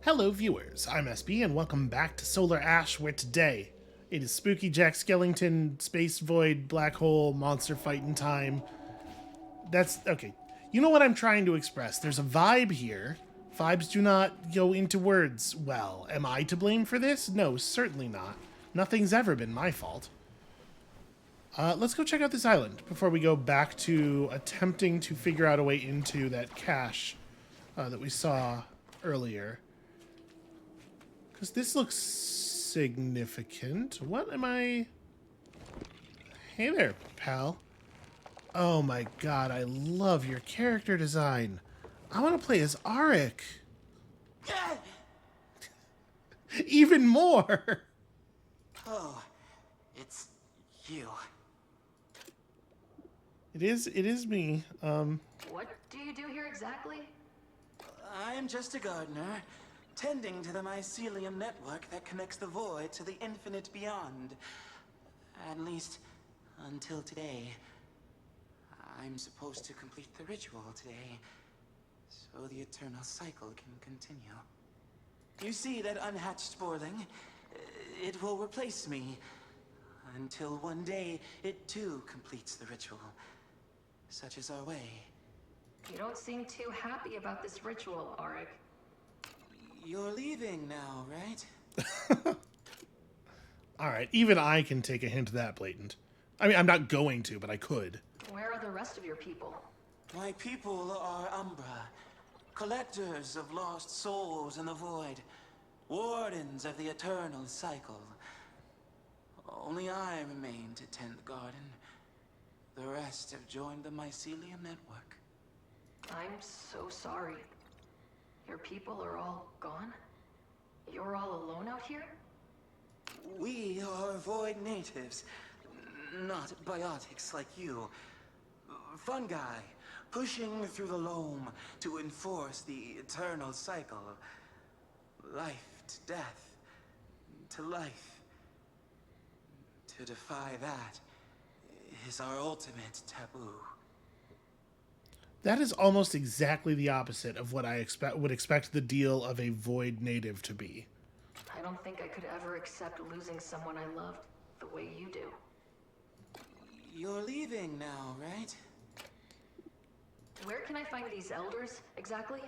Hello viewers, I'm SB and welcome back to Solar Ash, where today it is spooky Jack Skellington, space void, black hole, monster fighting time. That's okay. You know what I'm trying to express. There's a vibe here. Vibes do not go into words well. Am I to blame for this? No, certainly not. Nothing's ever been my fault. Let's go check out this island before we go back to attempting to figure out a way into that cache that we saw earlier. Because this looks significant. What am I... Hey there, pal. Oh my god, I love your character design. I want to play as Arik. Even more! Oh, it's you. It is me. What do you do here exactly? I'm just a gardener, tending to the mycelium network that connects the void to the infinite beyond. At least, until today. I'm supposed to complete the ritual today, so the eternal cycle can continue. You see that unhatched sporling? It will replace me, until one day it too completes the ritual. Such is our way. You don't seem too happy about this ritual, Arik. You're leaving now, right? Alright, even I can take a hint that blatant. I mean, I'm not going to, but I could. Where are the rest of your people? My people are Umbra, collectors of lost souls in the void, wardens of the eternal cycle. Only I remain to tend the garden. The rest have joined the mycelium network. I'm so sorry. Your people are all gone? You're all alone out here? We are void natives, not biotics like you. Fungi, pushing through the loam to enforce the eternal cycle. Life to death, to life. To defy that is our ultimate taboo. That is almost exactly the opposite of what I would expect the deal of a void native to be. I don't think I could ever accept losing someone I loved the way you do. You're leaving now, right? Where can I find these elders, exactly?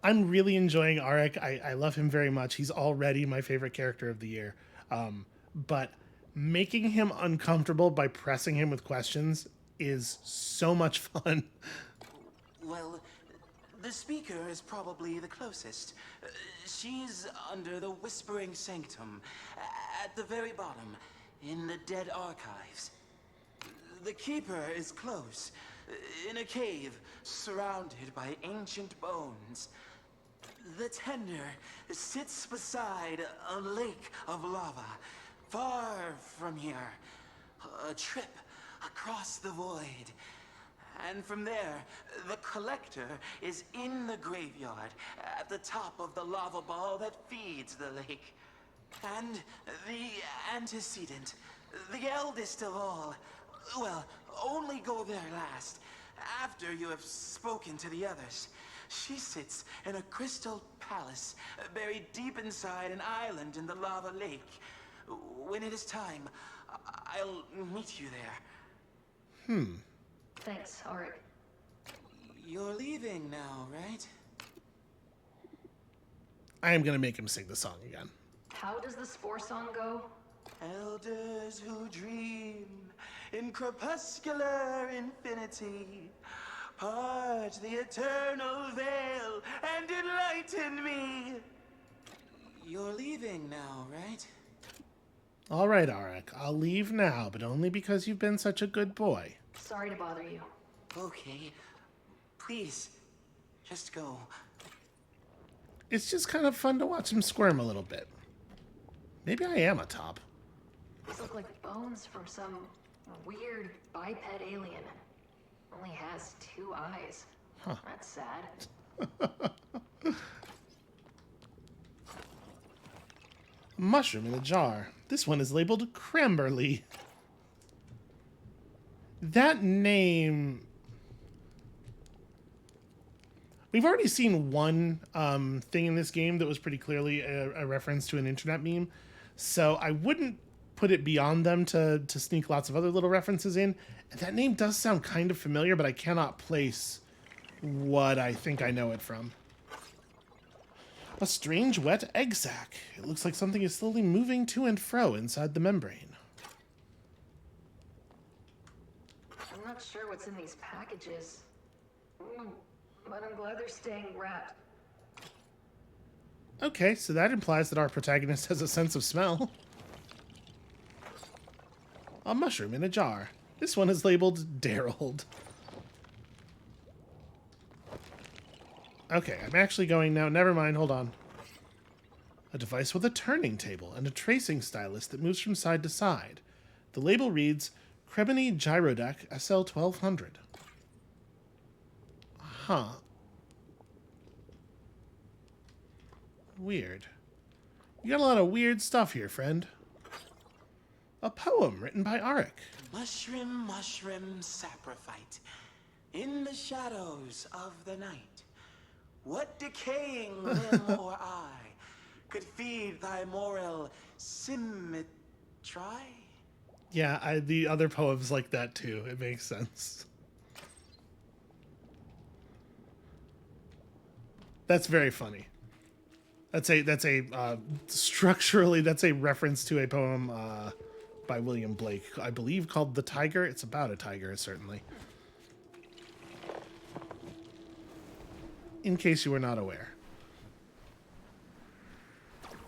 I'm really enjoying Arik. I love him very much. He's already my favorite character of the year. But making him uncomfortable by pressing him with questions is so much fun. Well, the speaker is probably the closest. She's under the Whispering Sanctum, at the very bottom, in the Dead Archives. The Keeper is close, in a cave surrounded by ancient bones. The Tender sits beside a lake of lava, far from here. A trip across the void. And from there, the Collector is in the graveyard, at the top of the lava ball that feeds the lake. And the antecedent, the eldest of all, well, only go there last, after you have spoken to the others. She sits in a crystal palace, buried deep inside an island in the lava lake. When it is time, I'll meet you there. Thanks, Arik. You're leaving now, right? I am going to make him sing the song again. How does the Spore song go? Elders who dream in crepuscular infinity, part the eternal veil and enlighten me. You're leaving now, right? All right, Arik. I'll leave now, but only because you've been such a good boy. Sorry to bother you. Okay. Please, just go. It's just kind of fun to watch him squirm a little bit. Maybe I am a top. These look like bones from some weird biped alien. Only has 2 eyes. Huh. That's sad. A mushroom in a jar. This one is labeled Cramberly. That name... We've already seen one thing in this game that was pretty clearly a reference to an internet meme, so I wouldn't put it beyond them to sneak lots of other little references in. And that name does sound kind of familiar, but I cannot place what I think I know it from. A strange wet egg sac. It looks like something is slowly moving to and fro inside the membrane. I'm not sure what's in these packages. But I'm glad they're staying wrapped. Okay, so that implies that our protagonist has a sense of smell. A mushroom in a jar. This one is labeled Darold. Okay, I'm actually going now. Never mind, hold on. A device with a turning table and a tracing stylus that moves from side to side. The label reads, Krebony Gyrodeck SL1200. Huh. Weird. You got a lot of weird stuff here, friend. A poem written by Arik. Mushroom, mushroom, saprophyte, in the shadows of the night. What decaying limb or eye could feed thy moral symmetry? Yeah, the other poems like that too. It makes sense. That's very funny. That's a structurally that's a reference to a poem by William Blake, I believe, called "The Tiger." It's about a tiger, certainly. In case you were not aware,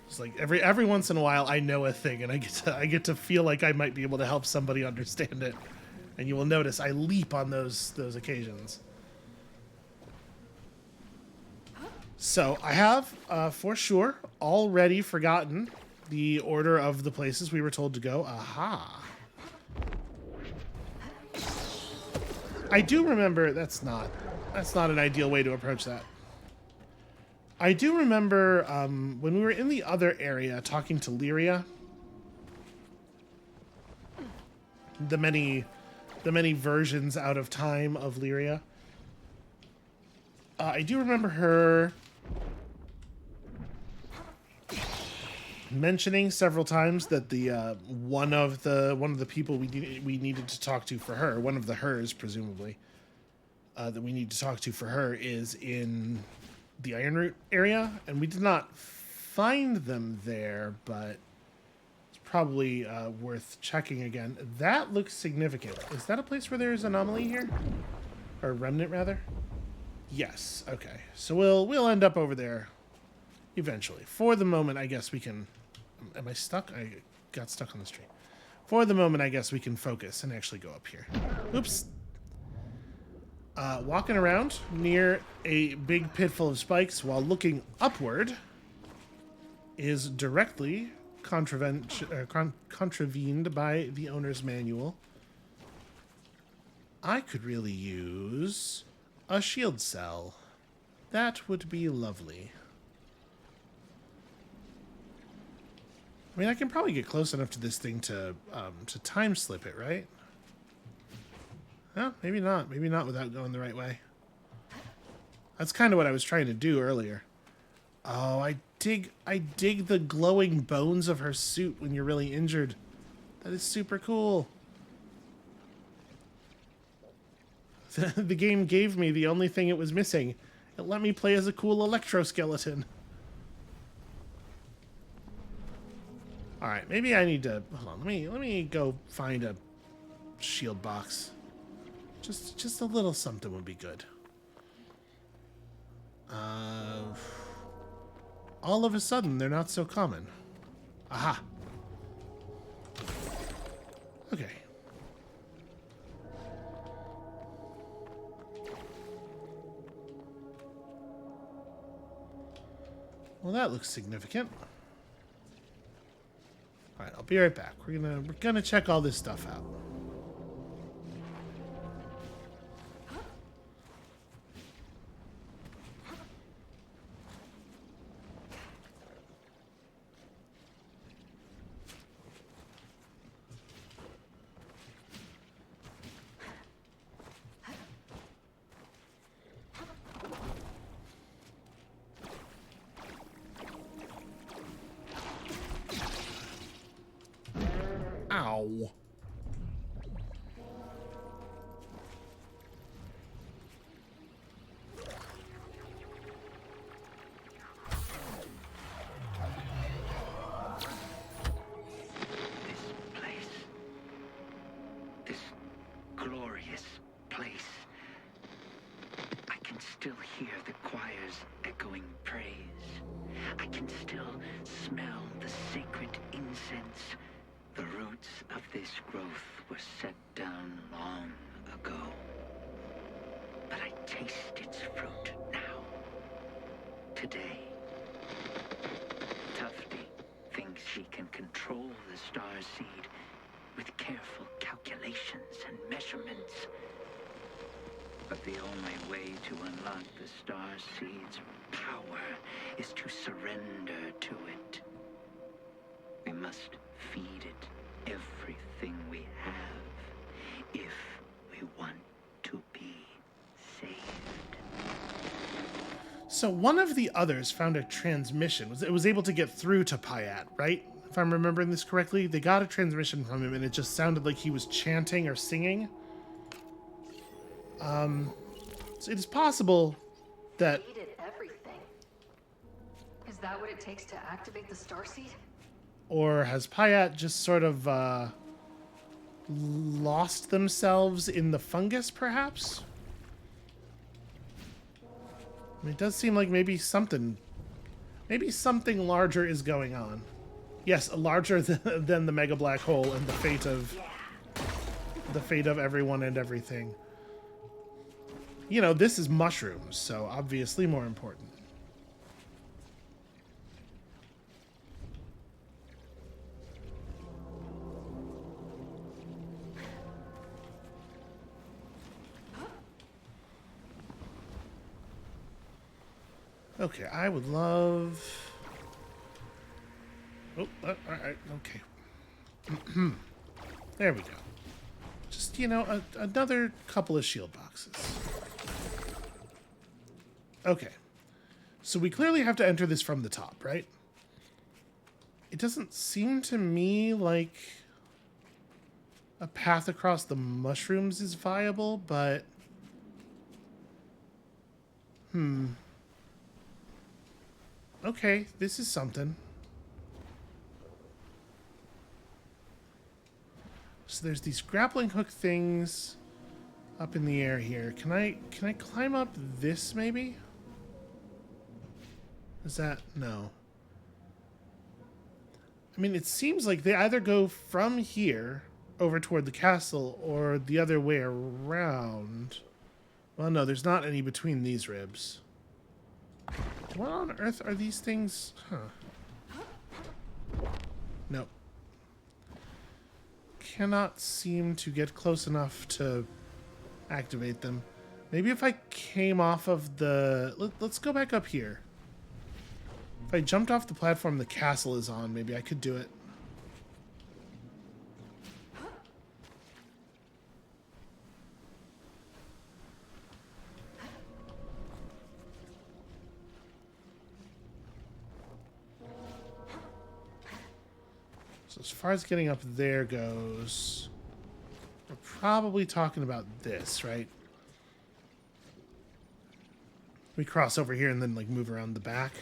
it's like every once in a while I know a thing, and I get to feel like I might be able to help somebody understand it, and you will notice I leap on those occasions. So I have, for sure, already forgotten the order of the places we were told to go. Aha. I do remember that's not an ideal way to approach that. I do remember when we were in the other area talking to Lyria, the many versions out of time of Lyria. I do remember her mentioning several times that the one of the people we needed to talk to for her, one of the hers presumably, that we need to talk to for her is in the Ironroot area, and we did not find them there, but it's probably worth checking again. That looks significant. Is that a place where there's anomaly here, or remnant rather? Yes. Okay. So we'll end up over there eventually. For the moment, I guess we can. Am I stuck? I got stuck on the street. For the moment, I guess we can focus and actually go up here. Oops. Walking around near a big pit full of spikes while looking upward is directly contravened by the owner's manual. I could really use a shield cell. That would be lovely. I mean, I can probably get close enough to this thing to time slip it, right? Well, maybe not. Maybe not without going the right way. That's kind of what I was trying to do earlier. Oh, I dig the glowing bones of her suit when you're really injured. That is super cool. The game gave me the only thing it was missing. It let me play as a cool electroskeleton. All right, maybe I need to hold on. Let me go find a shield box. Just a little something would be good. All of a sudden, they're not so common. Aha. Okay. Well, that looks significant. All right, I'll be right back. We're gonna check all this stuff out. still hear the choir's echoing praise. I can still smell the sacred incense. The roots of this growth were set down long ago. But I taste its fruit now. Today. Tufty thinks she can control the star seed with careful calculations and measurements. But the only way to unlock the star seed's power is to surrender to it. We must feed it everything we have if we want to be saved. So one of the others found a transmission. It was able to get through to Pyat, right? If I'm remembering this correctly, they got a transmission from him, and it just sounded like he was chanting or singing. So it is possible that... Needed everything. Is that what it takes to activate the starseed? Or has Pyat just sort of lost themselves in the fungus, perhaps? I mean, it does seem like maybe something larger is going on. Yes, larger than the mega black hole and the fate of everyone and everything. You know, this is mushrooms, so obviously more important. Okay, I would love... Oh, all right, okay. There we go. Just, you know, another couple of shield boxes. Okay. So we clearly have to enter this from the top, right? It doesn't seem to me like a path across the mushrooms is viable, but... Okay, this is something. So there's these grappling hook things up in the air here. Can I climb up this maybe? Is that... No. I mean, it seems like they either go from here over toward the castle or the other way around. Well, no, there's not any between these ribs. What on earth are these things? Huh. Nope. Cannot seem to get close enough to activate them. Maybe if I came off of the... Let's go back up here. If I jumped off the platform the castle is on, maybe I could do it. So as far as getting up there goes, we're probably talking about this, right? We cross over here and then like move around the back.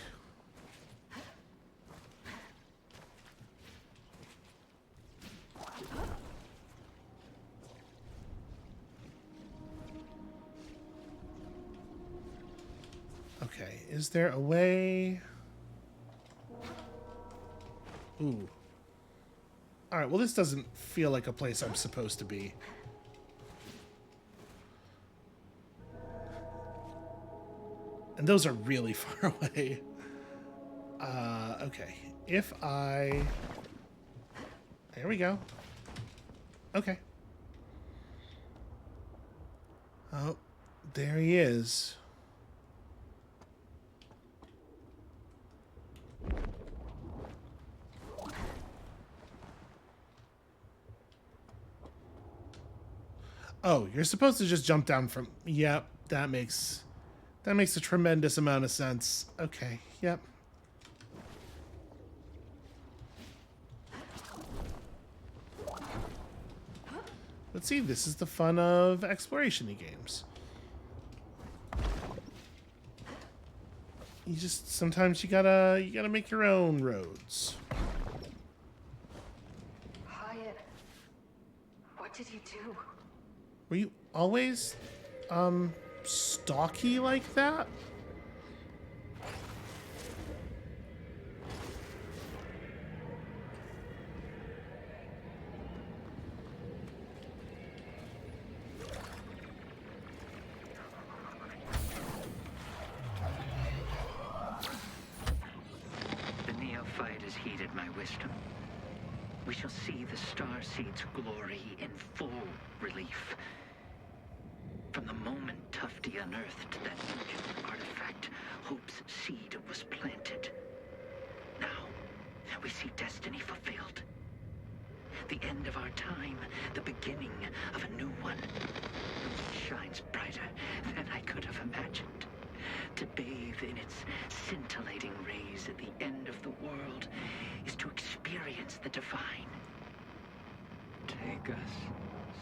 Okay, is there a way? Ooh. Alright, well this doesn't feel like a place I'm supposed to be. And those are really far away. Okay. If I... There we go. Okay. Oh, there he is. Oh, you're supposed to just jump down from... Yep, that makes a tremendous amount of sense. Okay, yep. But see, this is the fun of exploration-y games. You just... Sometimes you gotta make your own roads. Hyatt, what did you do? Were you always, stocky like that. The neophyte has heeded my wisdom. We shall see the starseed's glory in full relief. From the moment Tufty unearthed that ancient artifact, Hope's seed was planted. Now, we see destiny fulfilled. The end of our time, the beginning of a new one. It shines brighter than I could have imagined. To bathe in its scintillating rays at the end of the world is to experience the divine. Take us,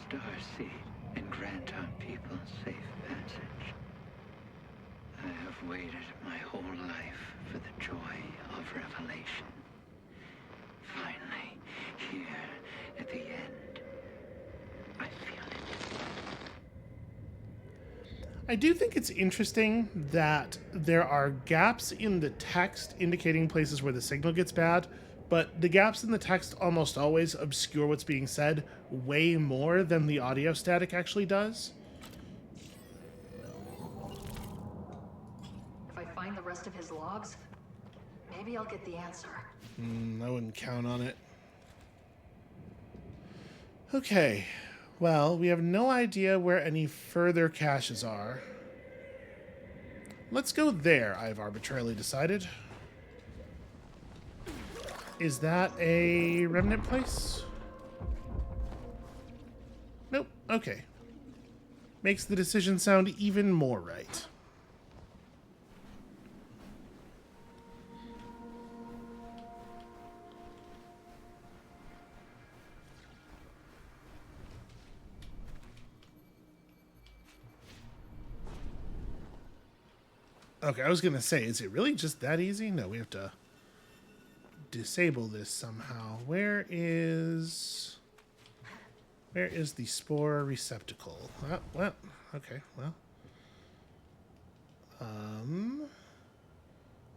Starseed, and grant our people safe passage. I have waited my whole life for the joy of revelation. Finally, here at the end, I feel it. I do think it's interesting that there are gaps in the text indicating places where the signal gets bad, but the gaps in the text almost always obscure what's being said way more than the audio static actually does. If I find the rest of his logs, maybe I'll get the answer. I wouldn't count on it. Okay, well, we have no idea where any further caches are. Let's go there, I've arbitrarily decided. Is that a remnant place? Nope, okay. Makes the decision sound even more right. Okay, I was gonna say, is it really just that easy? No, we have to disable this somehow. Where is the spore receptacle? Well, okay, well.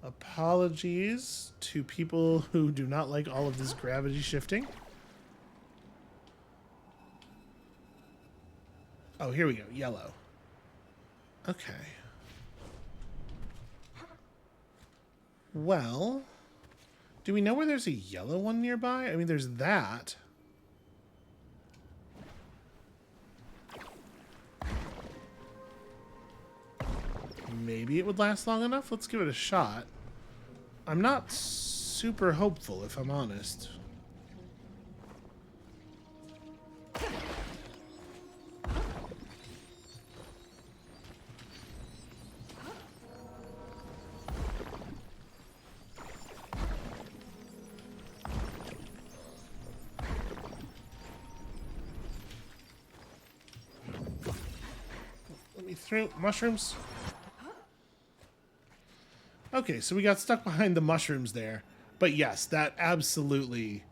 Apologies to people who do not like all of this gravity shifting. Oh, here we go, yellow. Okay. Well, do we know where there's a yellow one nearby? I mean, there's that. Maybe it would last long enough. Let's give it a shot. I'm not super hopeful, if I'm honest. Let me through mushrooms. Okay, so we got stuck behind the mushrooms there. But yes, that absolutely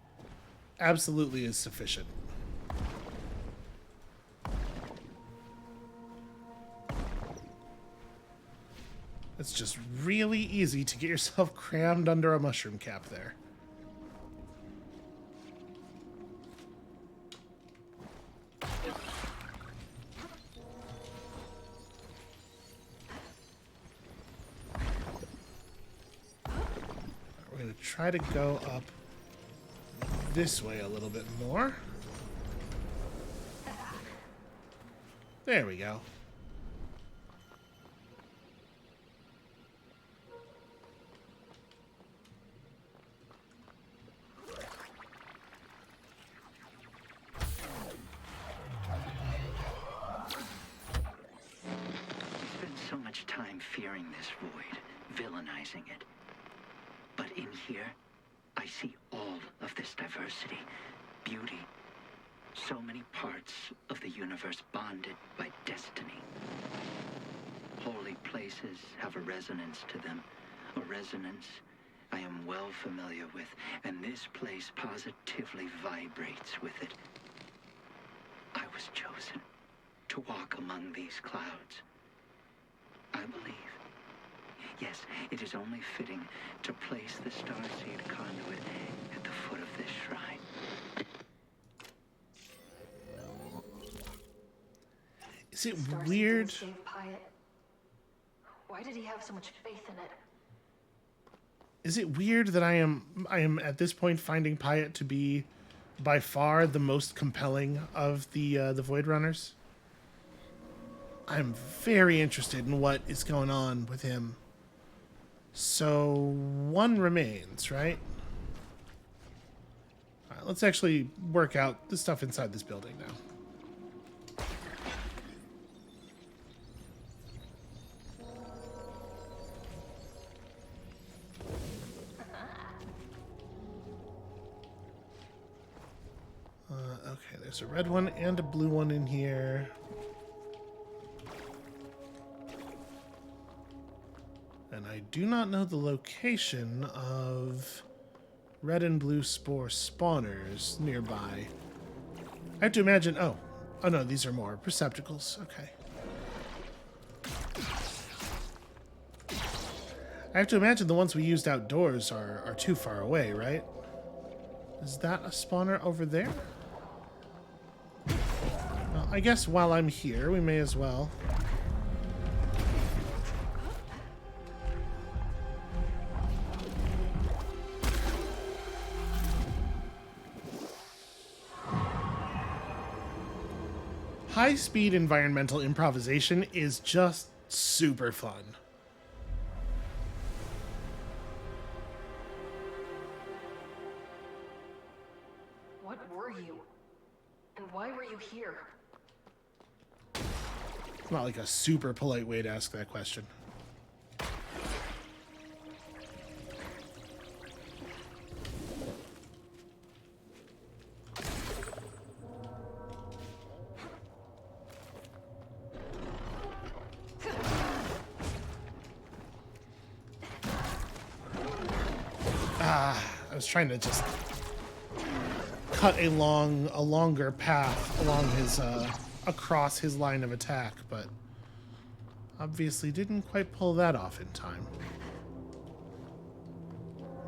is sufficient. It's just really easy to get yourself crammed under a mushroom cap there. We're going to try to go up this way a little bit more. There we go. So much time fearing this void, villainizing it. But in here, I see all of this diversity, beauty. So many parts of the universe bonded by destiny. Holy places have a resonance to them, a resonance I am well familiar with, and this place positively vibrates with it. I was chosen to walk among these clouds. I believe. Yes, it is only fitting to place the starseed conduit at the foot of this shrine. Is it Starseed weird? didn't save Pyatt. Why did he have so much faith in it? Is it weird that I am at this point finding Pyatt to be by far the most compelling of the Void Runners? I'm very interested in what is going on with him. So one remains, right? All right, let's actually work out the stuff inside this building now. Okay, there's a red one and a blue one in here. And I do not know the location of red and blue spore spawners nearby. I have to imagine... Oh no, these are more receptacles. Okay. I have to imagine the ones we used outdoors are too far away, right? Is that a spawner over there? Well, I guess while I'm here, we may as well. High-speed environmental improvisation is just super fun. What were you? And why were you here? It's not like a super polite way to ask that question. I was trying to just cut a longer path along his across his line of attack, but obviously didn't quite pull that off in time.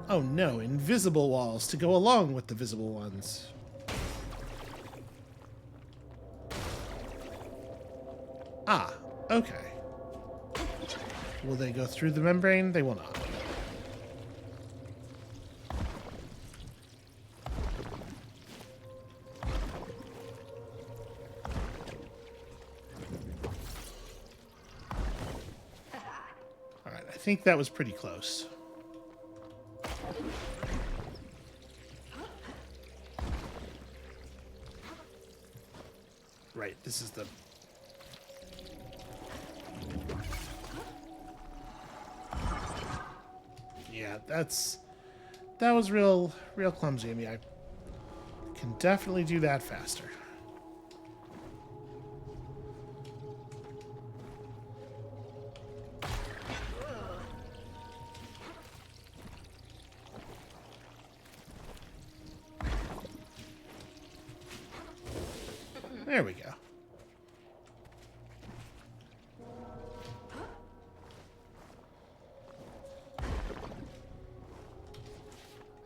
Oh no, invisible walls to go along with the visible ones. Ah, okay. Will they go through the membrane? They will not. I think that was pretty close. Right, this is the... Yeah, that was real clumsy of me. I can definitely do that faster. There we go.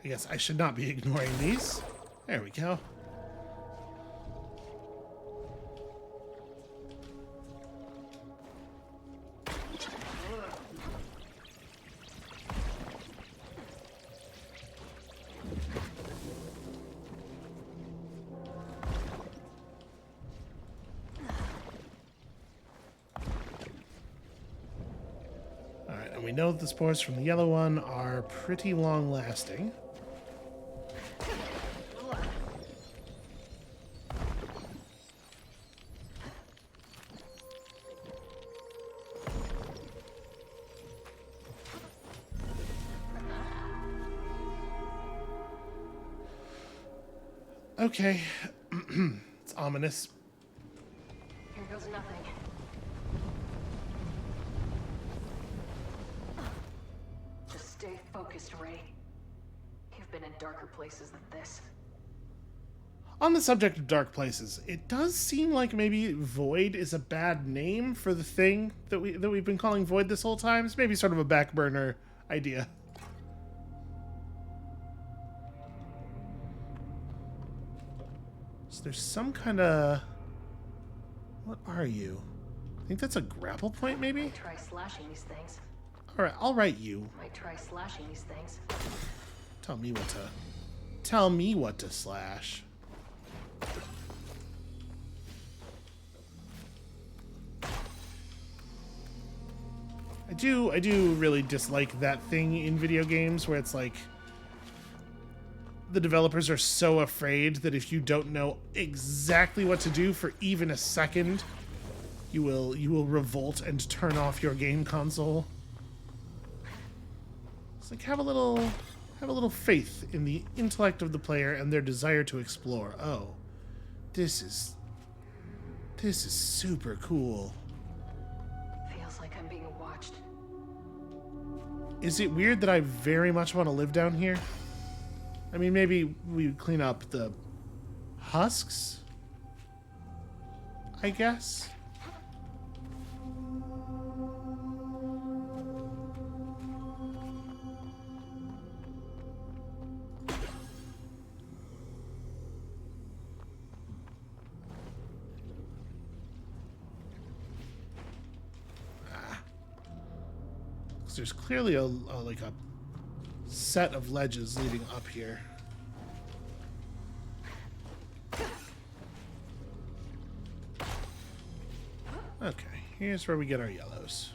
I guess I should not be ignoring these. There we go. We know that the spores from the yellow one are pretty long-lasting. Okay. It's ominous. Here goes nothing. Stay focused, Ray. You've been in darker places than this. On the subject of dark places, it does seem like maybe Void is a bad name for the thing that we've been calling Void this whole time. It's maybe sort of a back burner idea. So there's some kind of... What are you? I think that's a grapple point, maybe? Try slashing these things. All right, I'll write you. Might try slashing these things. Tell me what to... Tell me what to slash. I do really dislike that thing in video games where it's like the developers are so afraid that if you don't know exactly what to do for even a second, you will revolt and turn off your game console. It's like have a little faith in the intellect of the player and their desire to explore. Oh, this is super cool. Feels like I'm being watched. Is it weird that I very much want to live down here? I mean, maybe we clean up the husks, I guess. There's clearly like a set of ledges leading up here. Okay, here's where we get our yellows.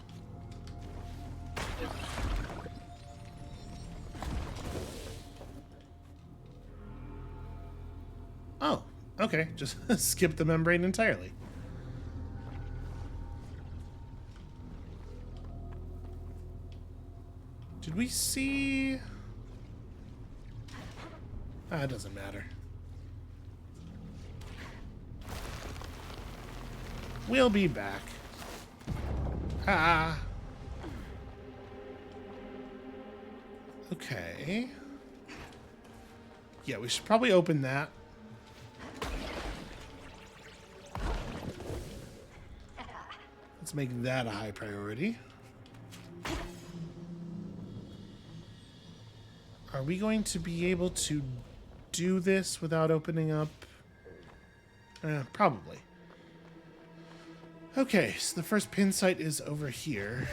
Oh, okay, just skip the membrane entirely. Did we see... Ah, it doesn't matter. We'll be back. Ah. Okay. Yeah, we should probably open that. Let's make that a high priority. Are we going to be able to do this without opening up? Probably. Okay, so the first pin site is over here.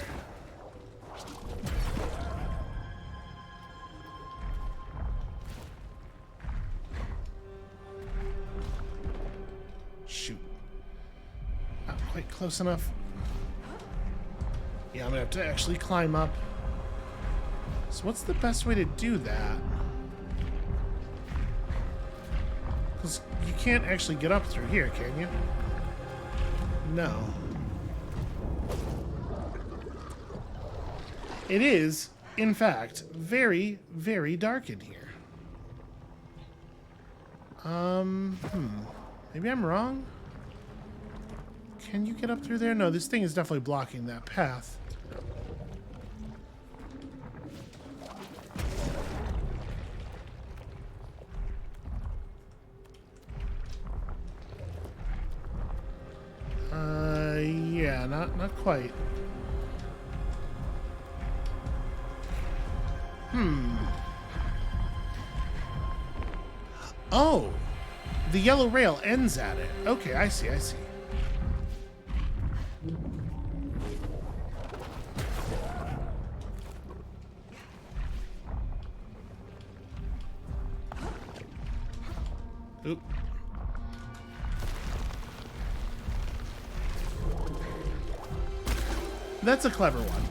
Shoot. Not quite close enough. Yeah, I'm gonna have to actually climb up. So what's the best way to do that? Because you can't actually get up through here, can you? No. It is, in fact, very, very dark in here. Maybe I'm wrong? Can you get up through there? No, this thing is definitely blocking that path. Yeah, not quite. Oh! The yellow rail ends at it. Okay, I see. Oop. That's a clever one.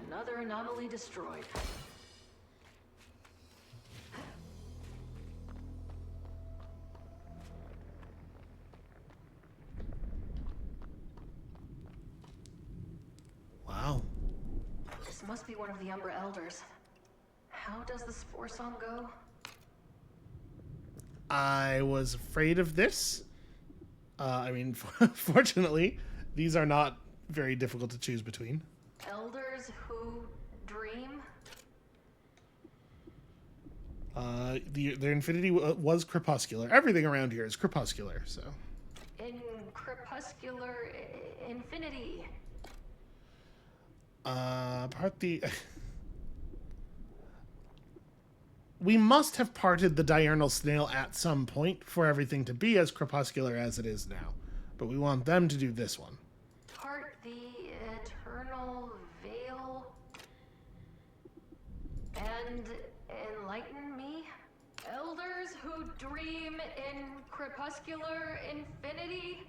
Another anomaly destroyed. Wow. This must be one of the Umbra elders. How does the Spore song go? I was afraid of this. Fortunately, these are not very difficult to choose between. Elders who dream? Their infinity was crepuscular. Everything around here is crepuscular, so. In crepuscular infinity. Part the. We must have parted the diurnal snail at some point for everything to be as crepuscular as it is now. But we want them to do this one. Part the eternal veil. And enlighten me? Elders who dream in crepuscular infinity?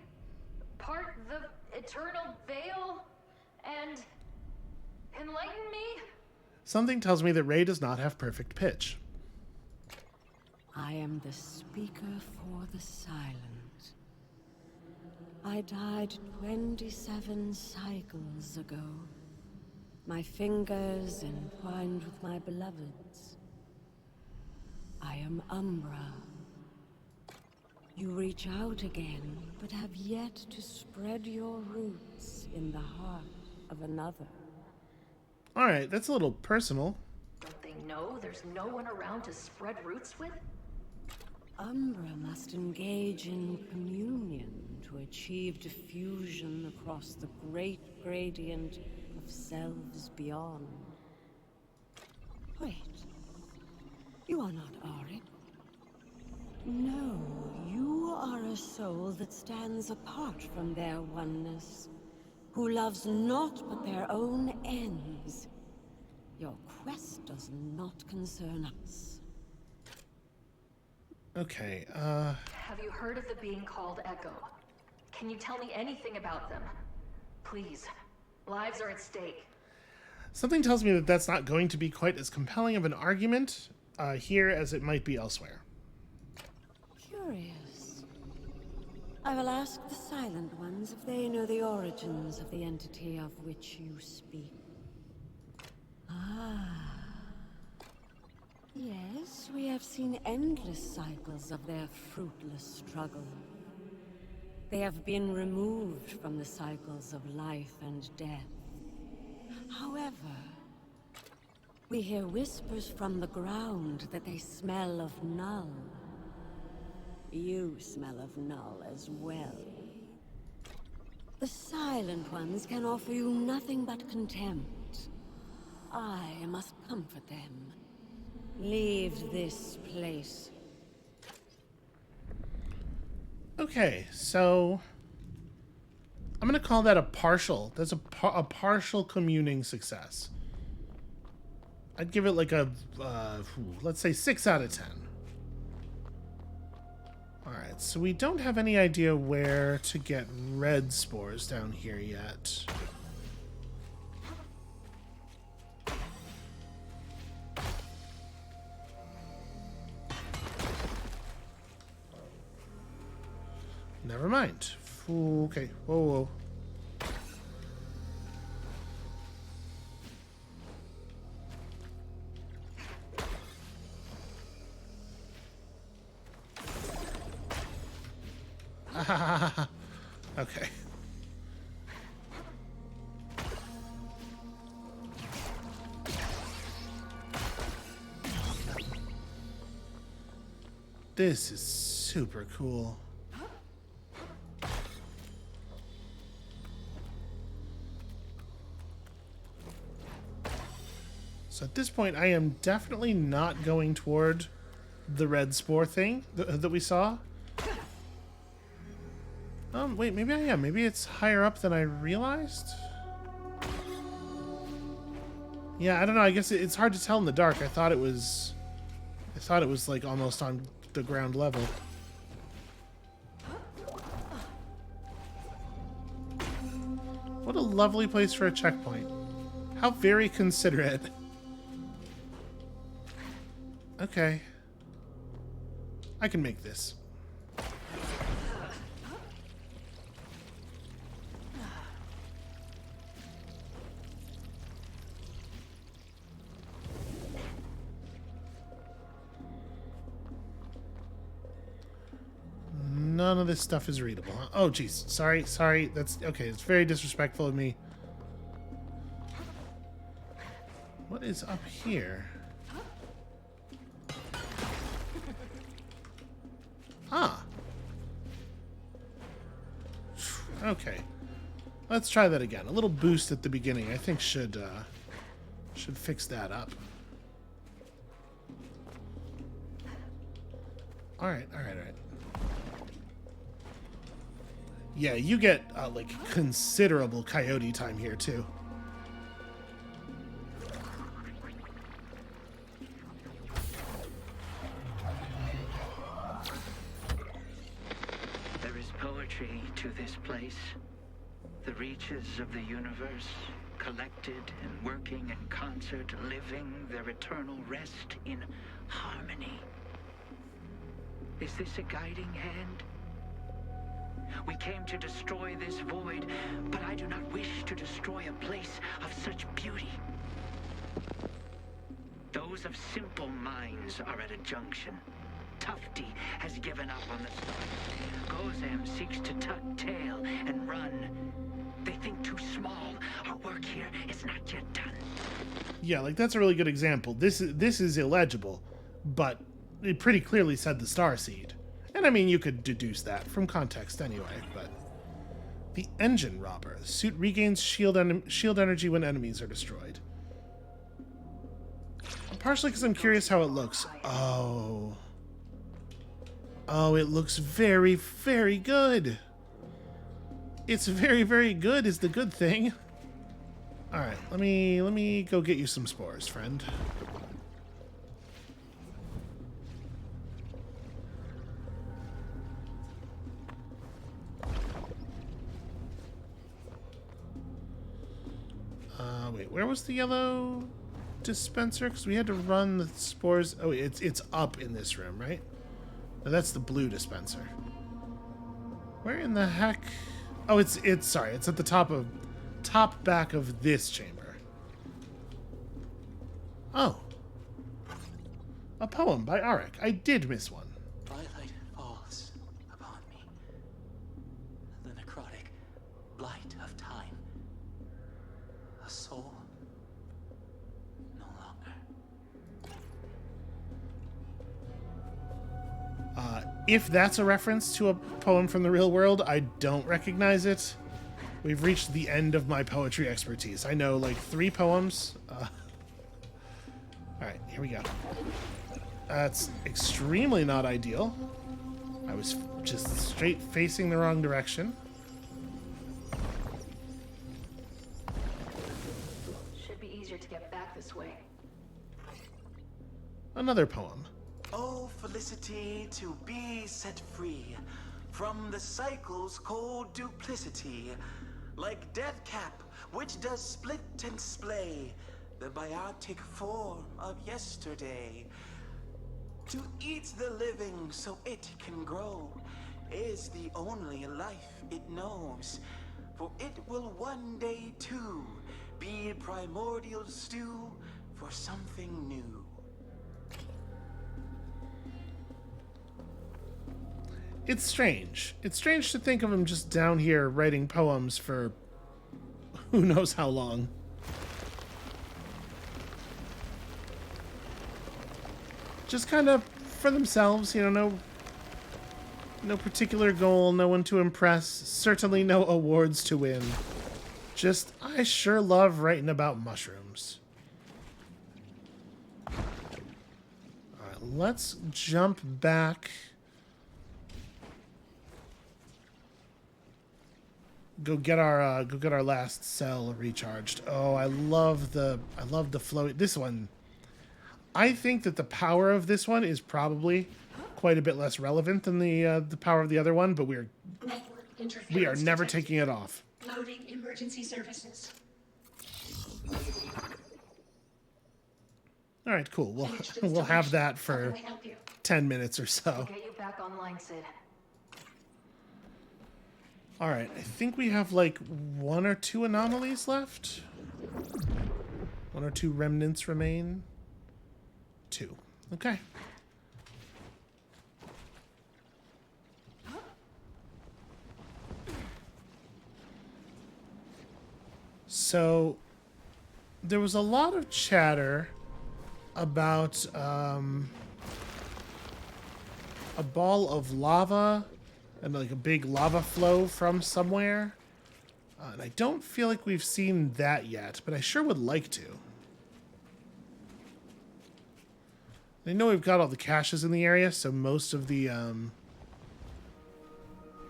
Part the eternal veil? And enlighten me? Something tells me that Ray does not have perfect pitch. I am the speaker for the silent. I died 27 cycles ago. My fingers entwined with my beloveds. I am Umbra. You reach out again, but have yet to spread your roots in the heart of another. Alright, that's a little personal. Don't they know there's no one around to spread roots with? Umbra must engage in communion to achieve diffusion across the great gradient of selves beyond. Wait, you are not Arid. No, you are a soul that stands apart from their oneness, who loves naught but their own ends. Your quest does not concern us. Okay, Have you heard of the being called Echo? Can you tell me anything about them? Please. Lives are at stake. something tells me that that's not going to be quite as compelling of an argument here as it might be elsewhere. Curious. I will ask the Silent Ones if they know the origins of the entity of which you speak. Ah. Yes, we have seen endless cycles of their fruitless struggle. They have been removed from the cycles of life and death. However, we hear whispers from the ground that they smell of Null. You smell of Null as well. The Silent Ones can offer you nothing but contempt. I must comfort them. Leave this place. Okay, so I'm gonna call that a partial. That's a partial communing success. I'd give it like a let's say 6 out of 10. All right, so we don't have any idea where to get red spores down here yet. Never mind. Okay. Whoa, whoa. Okay. This is super cool. So at this point, I am definitely not going toward the red spore thing that we saw. Wait, maybe I am. Maybe it's higher up than I realized? Yeah, I don't know. I guess it's hard to tell in the dark. I thought it was like almost on the ground level. What a lovely place for a checkpoint. How very considerate. Okay. I can make this. none of this stuff is readable, huh? Oh, jeez. Sorry. That's... Okay, it's very disrespectful of me. What is up here? Ah. Okay. Let's try that again. A little boost at the beginning, I think should fix that up. Alright. Yeah, you get, like, considerable coyote time here, too. There is poetry to this place. The reaches of the universe, collected and working in concert, living their eternal rest in harmony. Is this a guiding hand? We came to destroy this void, but I do not wish to destroy a place of such beauty. Those of simple minds are at a junction. Tufty has given up on the star. Gozam seeks to tuck tail and run. They think too small. Our work here is not yet done. Yeah, like that's a really good example. This is illegible, but it pretty clearly said the star seed. And I mean, you could deduce that from context anyway, but... The engine robber. The suit regains shield energy when enemies are destroyed. Partially because I'm curious how it looks. Oh, it looks very, very good. It's very, very good is the good thing. Alright, let me go get you some spores, friend. Wait, where was the yellow dispenser? Because we had to run the spores. Oh, it's up in this room, right? No, that's the blue dispenser. Where in the heck? Oh, it's at the top back of this chamber. Oh. A poem by Arik. I did miss one. Twilight falls upon me. The necrotic blight of time. A soul no longer. If that's a reference to a poem from the real world, I don't recognize it. We've reached the end of my poetry expertise. I know like 3 poems. Alright, here we go. That's extremely not ideal. I was just straight facing the wrong direction. Should be easier to get back this way. Another poem. Oh, felicity to be set free from the cycle's cold duplicity, like death cap, which does split and splay the biotic form of yesterday. To eat the living so it can grow is the only life it knows, for it will one day too be primordial stew for something new. It's strange. It's strange to think of him just down here writing poems for who knows how long. Just kind of for themselves, you know, no particular goal, no one to impress, certainly no awards to win. Just, I sure love writing about mushrooms. Alright, let's jump back. Go get our last cell recharged. Oh, I love the flow. This one, I think that the power of this one is probably quite a bit less relevant than the power of the other one, but we are never taking it off. Loading emergency services. All right, cool. We'll have that How for can I help you? 10 minutes or so. Get you back online, Sid. All right, I think we have like 1 or 2 anomalies left. 1 or 2 remnants remain. 2. Okay. so there was a lot of chatter about a ball of lava and like a big lava flow from somewhere. And I don't feel like we've seen that yet, but I sure would like to. I know we've got all the caches in the area, so most of the...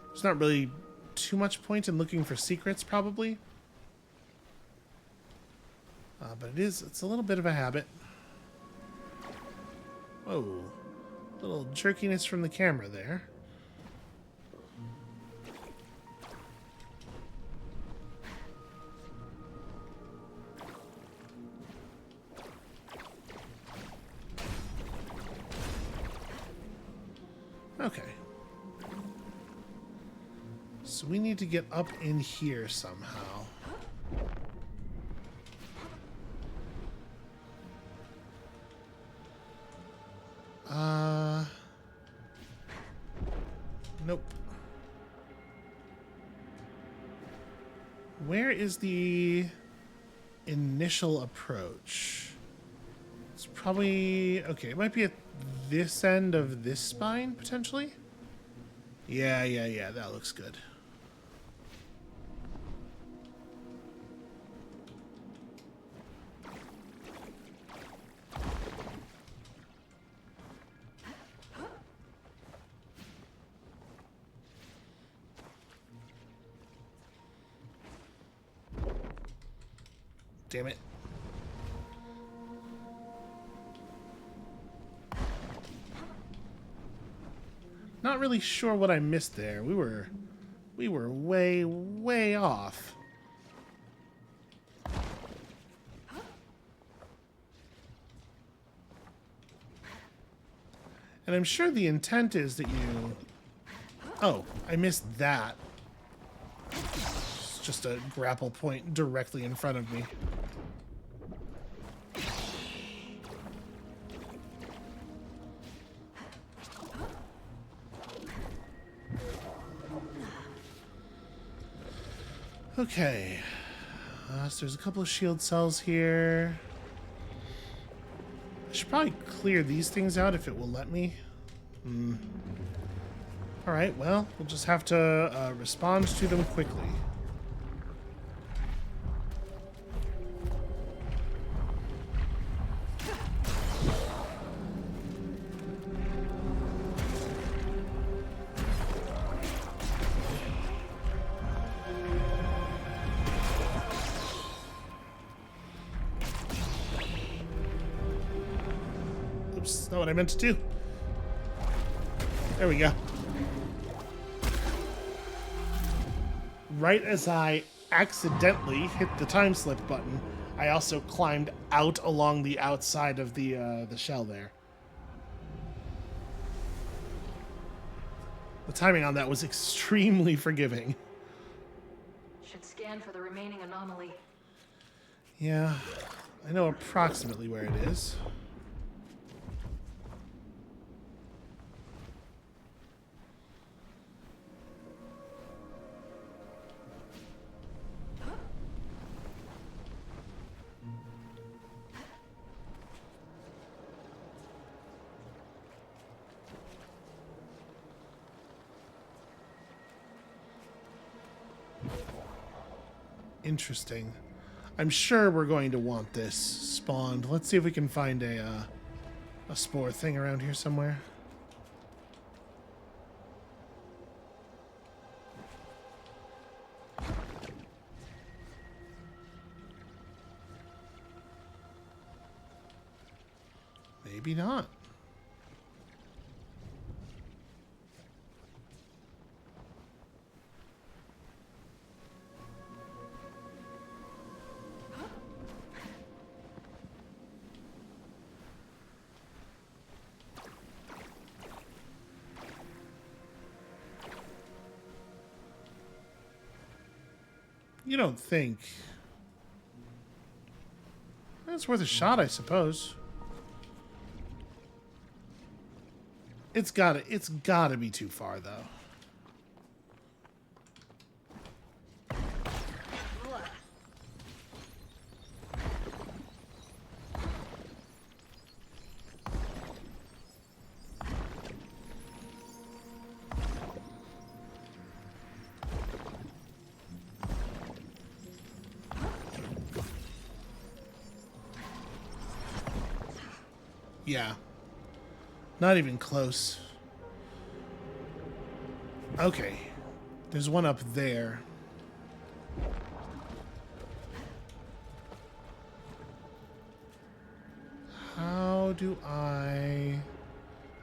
there's not really too much point in looking for secrets, probably. But it's a little bit of a habit. Whoa. A little jerkiness from the camera there. Okay. So we need to get up in here somehow. Nope. Where is the initial approach? It's probably... Okay, it might be at this end of this spine, potentially? Yeah, that looks good. Damn it. Not really sure what I missed there. We were way off. And I'm sure the intent is that you... Oh, I missed that. It's just a grapple point directly in front of me. Okay, so there's a couple of shield cells here. I should probably clear these things out if it will let me. Alright, well, we'll just have to respond to them quickly. Oops, not what I meant to do. There we go. Right as I accidentally hit the time slip button, I also climbed out along the outside of the shell there. The timing on that was extremely forgiving. Should scan for the remaining anomaly. Yeah, I know approximately where it is. Interesting. I'm sure we're going to want this spawned. Let's see if we can find a spore thing around here somewhere. Maybe not. You don't think? That's worth a shot, I suppose. It's gotta be too far, though. Yeah. Not even close. Okay. There's one up there. How do I...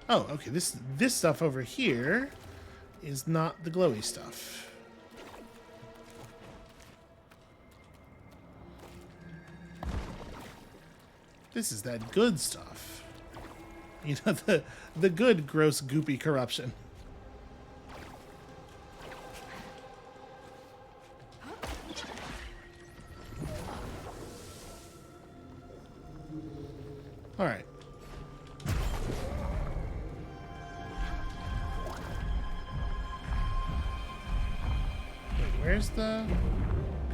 Oh, okay. This stuff over here is not the glowy stuff. This is that good stuff. You know, the good, gross, goopy corruption. All right. Wait, where's the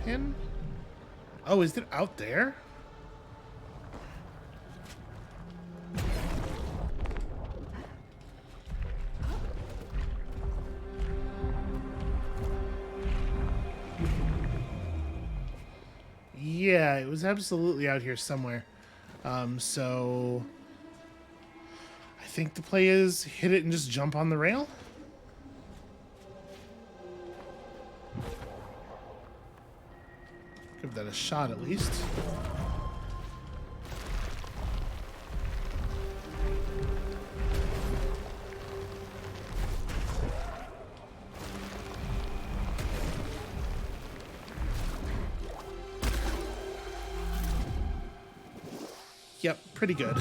pin? Oh, is it out there? Yeah, it was absolutely out here somewhere. So I think the play is hit it and just jump on the rail. Give that a shot at least. Yep, pretty good.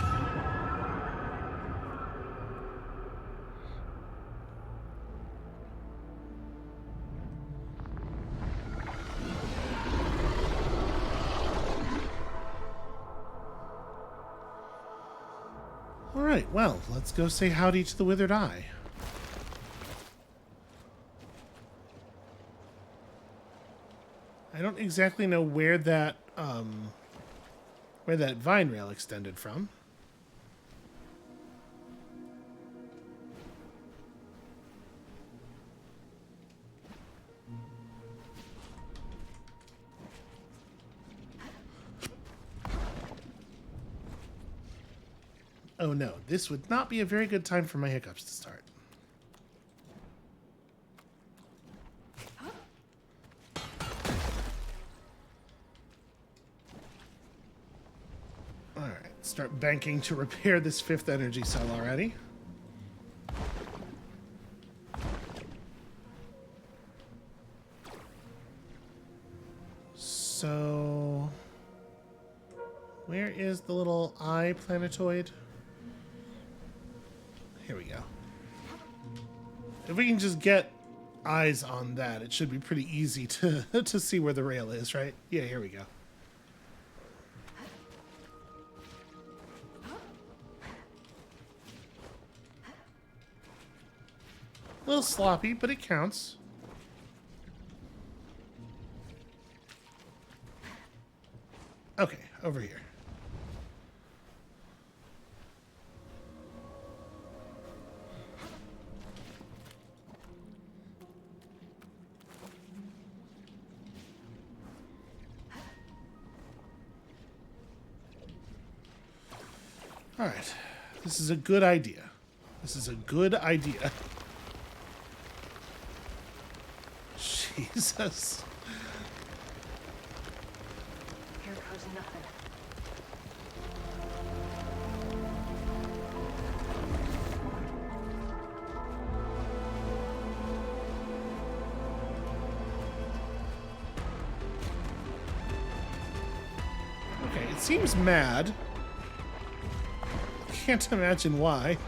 All right, well, let's go say howdy to the Withered Eye. I don't exactly know where that vine rail extended from. Oh no, this would not be a very good time for my hiccups to start. Alright, start banking to repair this 5th energy cell already. So... where is the little eye planetoid? Here we go. If we can just get eyes on that, it should be pretty easy to to see where the rail is, right? Yeah, here we go. A little sloppy, but it counts. Okay, over here. All right, this is a good idea. This is a good idea. Jesus. Here goes nothing. Okay, it seems mad. Can't imagine why.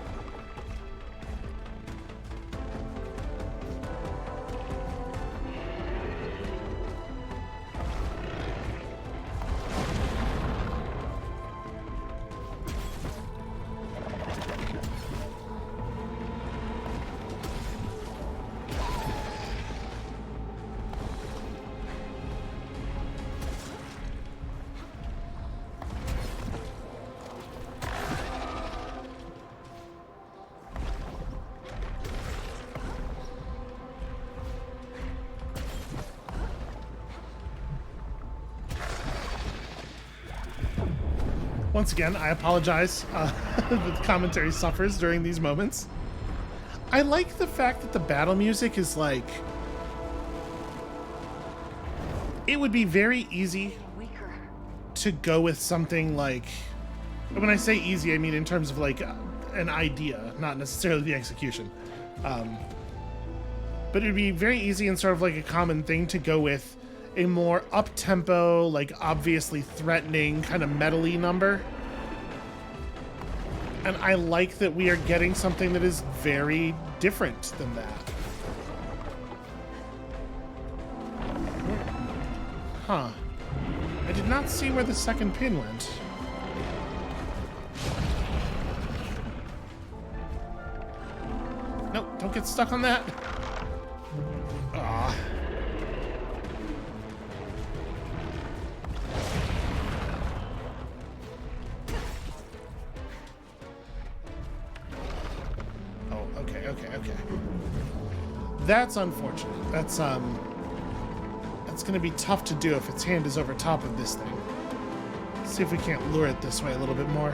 Once again, I apologize. The commentary suffers during these moments. I like the fact that the battle music is like... It would be very easy Weaker. to go with something like... When I say easy, I mean in terms of like an idea, not necessarily the execution. But it would be very easy and sort of like a common thing to go with a more up-tempo, like obviously threatening, kind of metal-y number. And I like that we are getting something that is very different than that. Huh. I did not see where the second pin went. Nope, don't get stuck on that. Ah. Oh, okay. That's unfortunate. That's gonna be tough to do if its hand is over top of this thing. Let's see if we can't lure it this way a little bit more.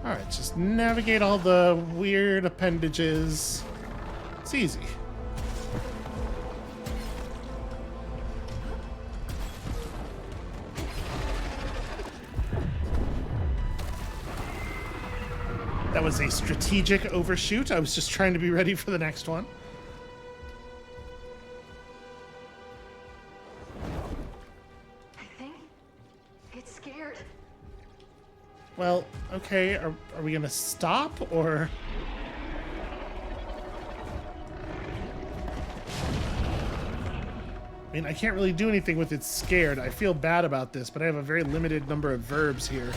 Alright, just navigate all the weird appendages. It's easy. That was a strategic overshoot. I was just trying to be ready for the next one. I think it's scared. Well, okay, are we gonna stop, or... I mean, I can't really do anything with it scared. I feel bad about this, but I have a very limited number of verbs here.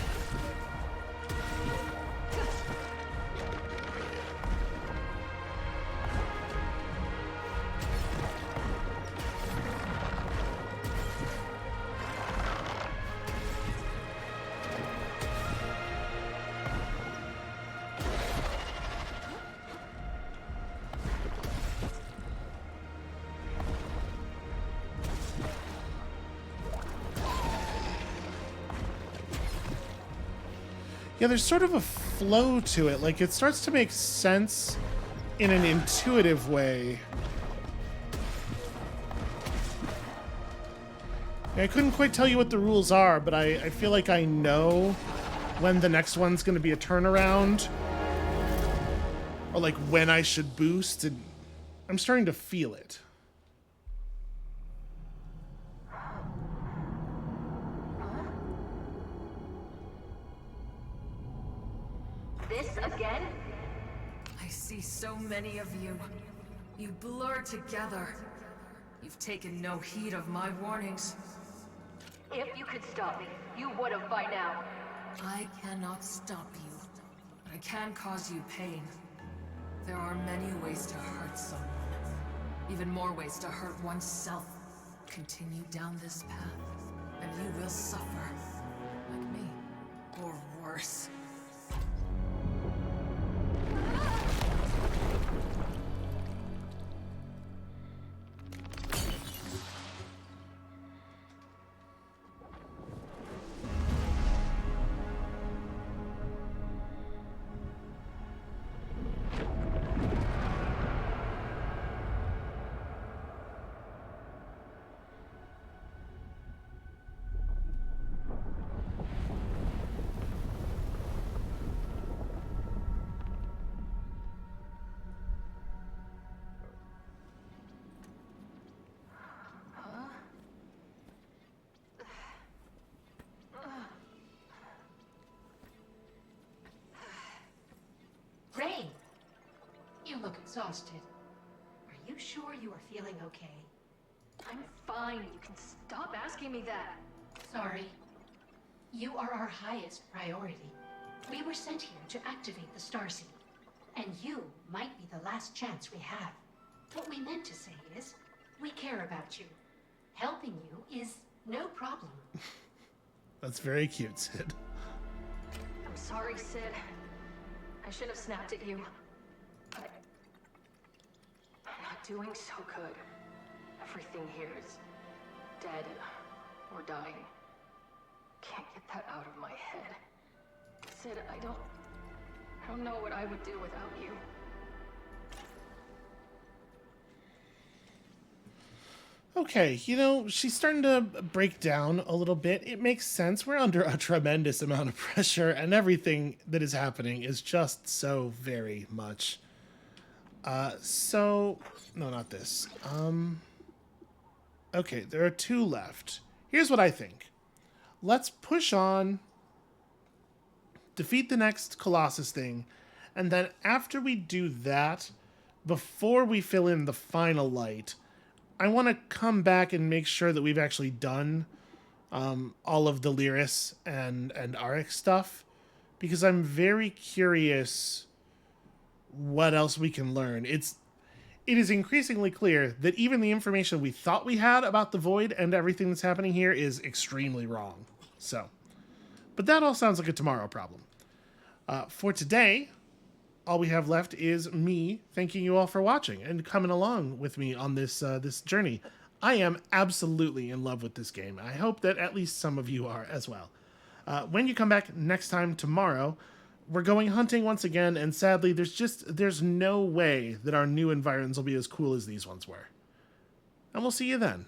Yeah, there's sort of a flow to it. Like, it starts to make sense in an intuitive way. I couldn't quite tell you what the rules are, but I feel like I know when the next one's going to be a turnaround. Or, like, when I should boost. And I'm starting to feel it. This again? I see so many of you. You blur together. You've taken no heed of my warnings. If you could stop me, you would have by now. I cannot stop you, but I can cause you pain. There are many ways to hurt someone. Even more ways to hurt oneself. Continue down this path, and you will suffer. Like me. Or worse. Rain! You look exhausted. Are you sure you are feeling okay? I'm fine. You can stop asking me that. Sorry. You are our highest priority. We were sent here to activate the starseed, and you might be the last chance we have. What we meant to say is, we care about you. Helping you is no problem. That's very cute, Sid. I'm sorry, Sid. I should have snapped at you. But I'm not doing so good. Everything here is dead or dying. Can't get that out of my head. Sid, I don't know what I would do without you. Okay, you know, she's starting to break down a little bit. It makes sense. We're under a tremendous amount of pressure, and everything that is happening is just so very much. No, not this. Okay, there are 2 left. Here's what I think. Let's push on, defeat the next Colossus thing, and then after we do that, before we fill in the final light, I want to come back and make sure that we've actually done all of the Lyris and Arik stuff, because I'm very curious what else we can learn. It is increasingly clear that even the information we thought we had about the Void and everything that's happening here is extremely wrong. So, but that all sounds like a tomorrow problem. For today, all we have left is me thanking you all for watching and coming along with me on this this journey. I am absolutely in love with this game. I hope that at least some of you are as well. When you come back next time tomorrow, we're going hunting once again, and sadly, there's no way that our new environs will be as cool as these ones were. And we'll see you then.